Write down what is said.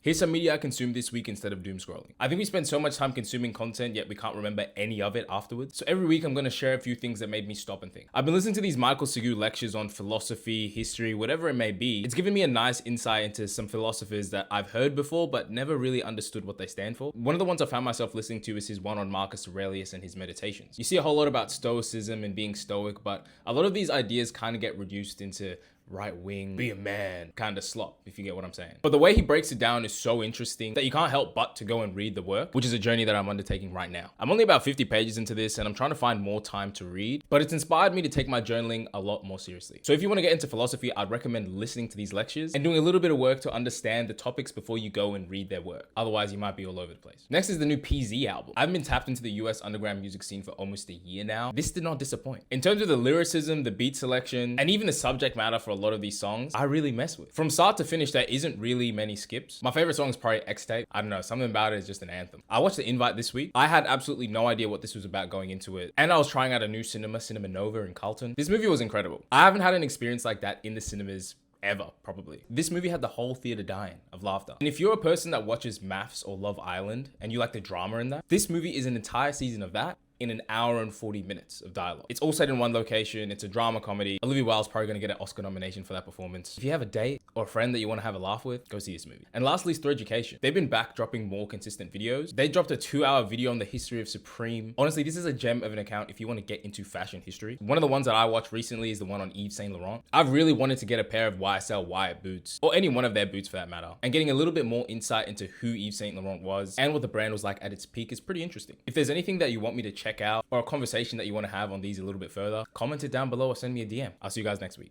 Here's some media I consumed this week instead of doom scrolling. I think we spend so much time consuming content, yet we can't remember any of it afterwards. So every week I'm going to share a few things that made me stop and think. I've been listening to these Michael Segou lectures on philosophy, history, whatever it may be. It's given me a nice insight into some philosophers that I've heard before, but never really understood what they stand for. One of the ones I found myself listening to is his one on Marcus Aurelius and his meditations. You see a whole lot about stoicism and being stoic, but a lot of these ideas kind of get reduced into right wing, be a man kind of slop, if you get what I'm saying. But the way he breaks it down is so interesting that you can't help but to go and read the work, which is a journey that I'm undertaking right now. I'm only about 50 pages into this and I'm trying to find more time to read, but it's inspired me to take my journaling a lot more seriously. So if you want to get into philosophy, I'd recommend listening to these lectures and doing a little bit of work to understand the topics before you go and read their work. Otherwise, you might be all over the place. Next is the new PZ album. I've been tapped into the US underground music scene for almost a year now. This did not disappoint. In terms of the lyricism, the beat selection, and even the subject matter for a lot of these songs, I really mess with. From start to finish, there isn't really many skips. My favorite song is probably X-Tape. I don't know, something about it is just an anthem. I watched The Invite this week. I had absolutely no idea what this was about going into it. And I was trying out a new Cinema Nova in Carlton. This movie was incredible. I haven't had an experience like that in the cinemas ever, probably. This movie had the whole theater dying of laughter. And if you're a person that watches Maths or Love Island and you like the drama in that, this movie is an entire season of that in an hour and 40 minutes of dialogue. It's all set in one location. It's a drama comedy. Olivia Wilde's probably going to get an Oscar nomination for that performance. If you have a date or a friend that you want to have a laugh with, go see this movie. And lastly is Through Education. They've been back dropping more consistent videos. They dropped a 2-hour video on the history of Supreme. Honestly, this is a gem of an account if you want to get into fashion history. One of the ones that I watched recently is the one on Yves Saint Laurent. I've really wanted to get a pair of YSL Wyatt boots, or any one of their boots for that matter, and getting a little bit more insight into who Yves Saint Laurent was and what the brand was like at its peak is pretty interesting. If there's anything that you want me to check out or a conversation that you want to have on these a little bit further, comment it down below or send me a DM. I'll see you guys next week.